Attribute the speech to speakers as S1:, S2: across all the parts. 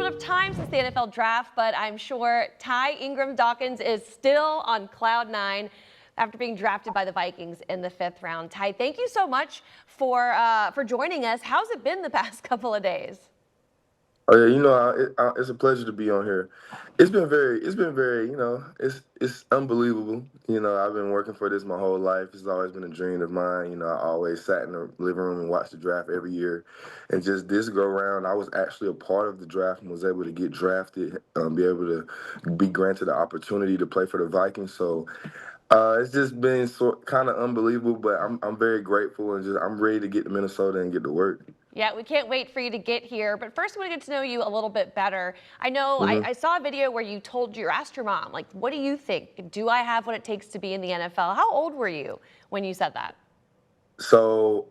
S1: bit of time since the NFL draft, but I'm sure Ty Ingram-Dawkins is still on cloud nine after being drafted by the Vikings in the 5th round. Ty, thank you so much for joining us. How's it been the past couple of days?
S2: Oh yeah, it's a pleasure to be on here. It's been very, it's unbelievable. I've been working for this my whole life. It's always been a dream of mine. I always sat in the living room and watched the draft every year, and just this go round, I was actually a part of the draft and was able to get drafted, be able to be granted the opportunity to play for the Vikings. So it's just been kind of unbelievable, but I'm very grateful and just I'm ready to get to Minnesota and get to work.
S1: Yeah, we can't wait for you to get here. But first, I want to get to know you a little bit better. I know
S2: hmm
S1: I saw a video where you asked your mom, like, what do you think? Do I have what it takes to be in the NFL? How old were you when you said that?
S2: So,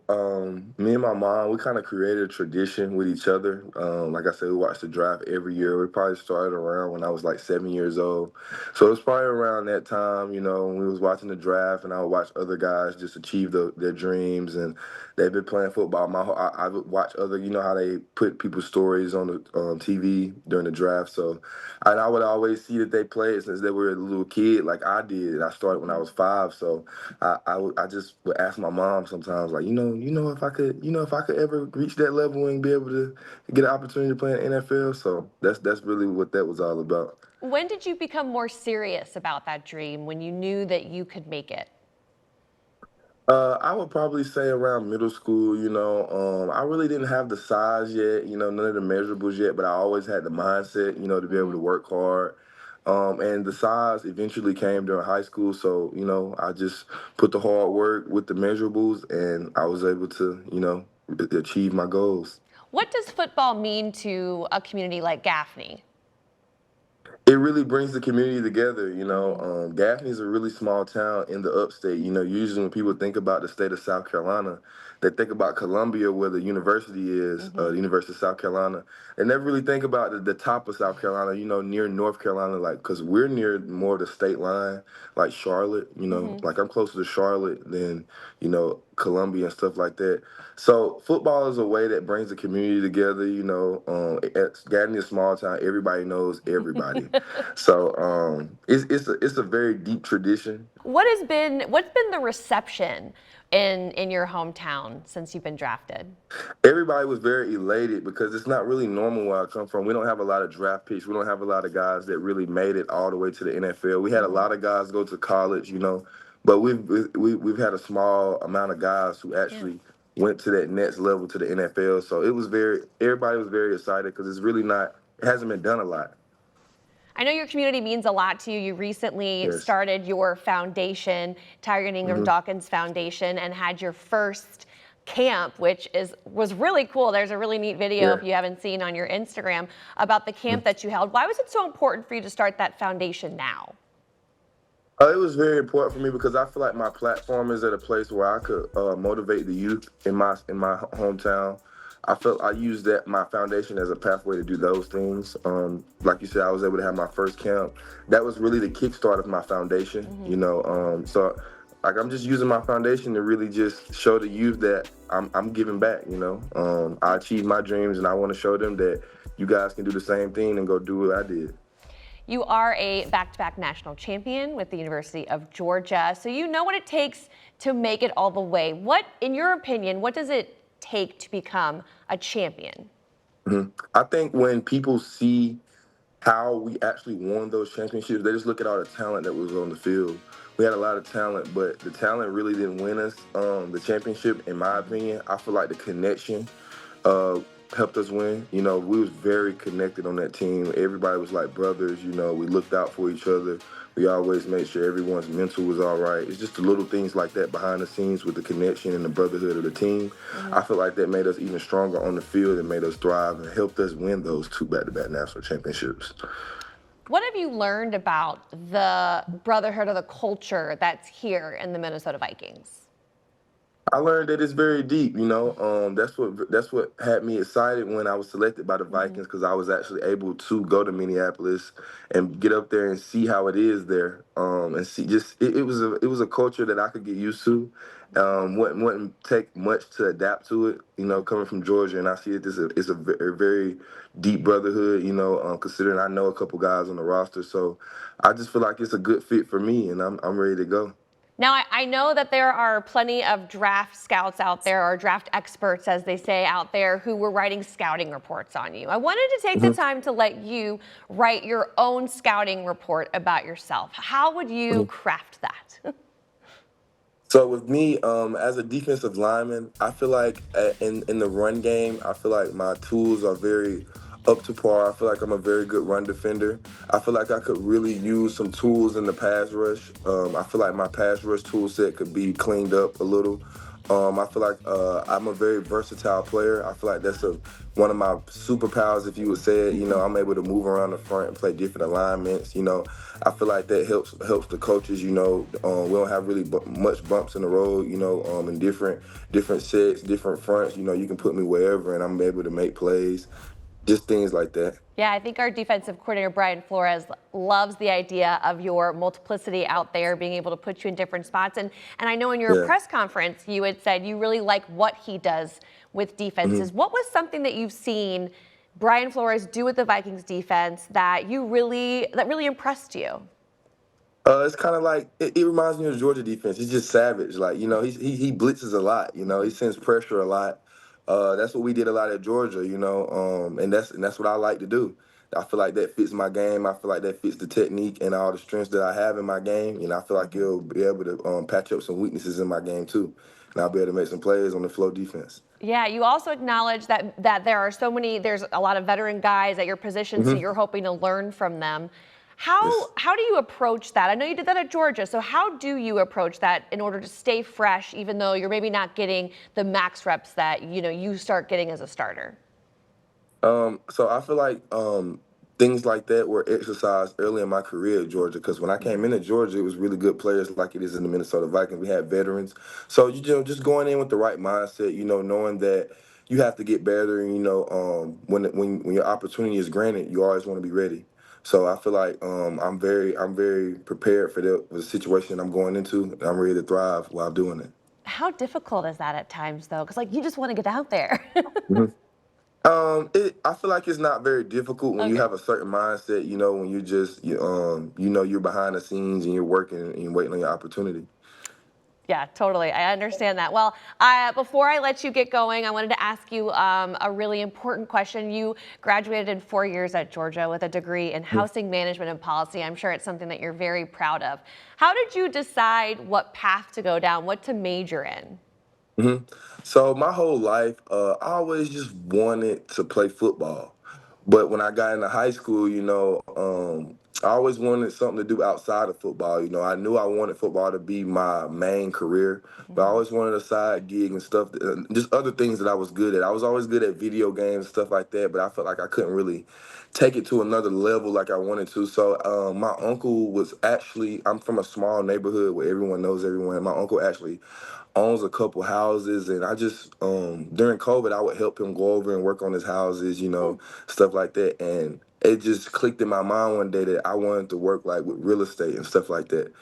S2: me and my mom, we kind of created a tradition with each other. Like I said, we watched the draft every year. We probably started around when I was like 7 years old. So it was probably around that time, when we was watching the draft, and I would watch other guys just achieve their dreams. And they've been playing football. I would watch other, how they put people's stories on the TV during the draft. So, and I would always see that they played since they were a little kid, like I did. I started when I was 5. So I just would ask my mom sometimes, like, if I could ever reach that level and be able to get an opportunity to play in the NFL. So that's really what that was all about.
S1: When did you become more serious about that dream, when you knew that you could make it?
S2: I would probably say around middle school. I really didn't have the size yet, none of the measurables yet, but I always had the mindset, to be able to work hard. And the size eventually came during high school. So, I just put the hard work with the measurables and I was able to, achieve my goals.
S1: What does football mean to a community like Gaffney?
S2: It really brings the community together.
S1: Hmm.
S2: Gaffney is a really small town in the upstate. Usually when people think about the state of South Carolina, they think about Columbia, where the university is, the
S1: Hmm.
S2: University of South Carolina. They never really think about the top of South Carolina, near North Carolina, like, because we're near more the state line, like Charlotte,
S1: Hmm.
S2: like I'm closer to Charlotte than, Columbia and stuff like that. So football is a way that brings the community together. Gaffney is a small town. Everybody knows everybody. So it's a very deep tradition.
S1: What's been the reception in your hometown since you've been drafted?
S2: Everybody was very elated because it's not really normal where I come from. We don't have a lot of draft picks. We don't have a lot of guys that really made it all the way to the NFL. We had a
S1: Hmm.
S2: lot of guys go to college, but we've had a small amount of guys who
S1: Yeah.
S2: actually went to that next level to the NFL. So everybody was very excited because it hasn't been done a lot.
S1: I know your community means a lot to you. You recently
S2: Yes.
S1: started your foundation, Tyrion
S2: hmm
S1: Ingram-Dawkins Foundation, and had your first camp, which was really cool. There's a really neat video,
S2: Yeah.
S1: if you haven't seen, on your Instagram about the camp that you held. Why was it so important for you to start that foundation now?
S2: It was very important for me because I feel like my platform is at a place where I could motivate the youth in my hometown. I felt I used that my foundation as a pathway to do those things. Like you said, I was able to have my first camp. That was really the kickstart of my foundation.
S1: Hmm.
S2: So like I'm just using my foundation to really just show the youth that I'm giving back. I achieved my dreams and I want to show them that you guys can do the same thing and go do what I did.
S1: You are a back-to-back national champion with the University of Georgia, so you know what it takes to make it all the way. What, in your opinion, what does it take to become a champion?
S2: I think when people see how we actually won those championships, they just look at all the talent that was on the field. We had a lot of talent, but the talent really didn't win us the championship, in my opinion. I feel like the connection uh, helped us win. We was very connected on that team. Everybody was like brothers. We looked out for each other. We always made sure everyone's mental was all right. It's just the little things like that behind the scenes with the connection and the brotherhood of the team.
S1: Hmm.
S2: I feel like that made us even stronger on the field and made us thrive and helped us win those 2 back-to-back national championships.
S1: What have you learned about the brotherhood or the culture that's here in the Minnesota Vikings?
S2: I learned that it's very deep. That's what had me excited when I was selected by the
S1: Hmm.
S2: Vikings because I was actually able to go to Minneapolis and get up there and see how it is there. And see just it was a culture that I could get used to. Wouldn't take much to adapt to it. Coming from Georgia, and I see it as it's a very deep brotherhood. Considering I know a couple guys on the roster, so I just feel like it's a good fit for me, and I'm ready to go.
S1: Now, I know that there are plenty of draft scouts out there, or draft experts, as they say out there, who were writing scouting reports on you. I wanted to take the time to let you write your own scouting report about yourself. How would you craft that?
S2: So with me, as a defensive lineman, I feel like in the run game, I feel like my tools are very up to par. I feel like I'm a very good run defender. I feel like I could really use some tools in the pass rush. I feel like my pass rush tool set could be cleaned up a little. I feel like I'm a very versatile player. I feel like that's one of my superpowers, if you would say it. I'm able to move around the front and play different alignments. I feel like that helps the coaches. We don't have really much bumps in the road. In different sets, different fronts. You can put me wherever, and I'm able to make plays. Just things like that.
S1: Yeah, I think our defensive coordinator, Brian Flores, loves the idea of your multiplicity out there, being able to put you in different spots. And I know in your
S2: Yeah.
S1: press conference, you had said you really like what he does with defenses. What was something that you've seen Brian Flores do with the Vikings defense that really impressed you?
S2: It's kind of like it reminds me of the Georgia defense. He's just savage. Like he blitzes a lot. He sends pressure a lot. That's what we did a lot at Georgia. And that's what I like to do. I feel like that fits my game. I feel like that fits the technique and all the strengths that I have in my game. And I feel like you'll be able to patch up some weaknesses in my game too, and I'll be able to make some plays on the flow defense.
S1: Yeah, you also acknowledge that there's a lot of veteran guys at your position, so
S2: Hmm.
S1: you're hoping to learn from them.
S2: Yes.
S1: How do you approach that? I know you did that at Georgia, so how do you approach that in order to stay fresh, even though you're maybe not getting the max reps that you start getting as a starter?
S2: So I feel like things like that were exercised early in my career at Georgia because when I came into Georgia, it was really good players like it is in the Minnesota Vikings. We had veterans, so just going in with the right mindset, knowing that you have to get better, and when your opportunity is granted, you always want to be ready. So I feel like I'm very prepared for the situation I'm going into, and I'm ready to thrive while doing it.
S1: How difficult is that at times, though? Because you just want to get out there.
S2: I feel like it's not very difficult when you
S1: Okay.
S2: have a certain mindset. When you just, you're behind the scenes and you're working and you're waiting on your opportunity.
S1: Yeah, totally. I understand that. Well, before I let you get going, I wanted to ask you a really important question. You graduated in 4 years at Georgia with a degree in housing management and policy. I'm sure it's something that you're very proud of. How did you decide what path to go down, what to major in?
S2: Hmm. So my whole life, I always just wanted to play football. But when I got into high school, I always wanted something to do outside of football. I knew I wanted football to be my main career, but I always wanted a side gig and stuff, just other things that I was good at. I was always good at video games and stuff like that, but I felt like I couldn't really take it to another level like I wanted to. So my uncle was actually, I'm from a small neighborhood where everyone knows everyone. My uncle actually owns a couple houses, and I just during COVID I would help him go over and work on his houses, stuff like that. And it just clicked in my mind one day that I wanted to work like with real estate and stuff like that.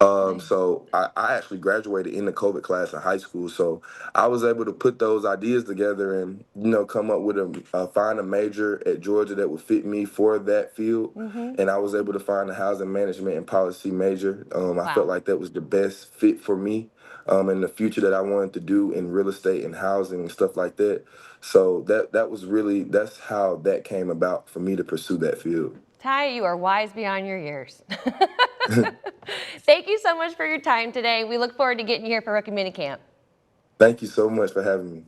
S1: Nice.
S2: So I actually graduated in the COVID class in high school. So I was able to put those ideas together and come up with find a major at Georgia that would fit me for that field.
S1: Mm-hmm.
S2: And I was able to find a housing management and policy major. I felt
S1: Wow.
S2: like that was the best fit for me in the future that I wanted to do in real estate and housing and stuff like that. So that's how that came about for me to pursue that field.
S1: Ty, you are wise beyond your years. Thank you so much for your time today. We look forward to getting you here for rookie minicamp.
S2: Thank you so much for having me.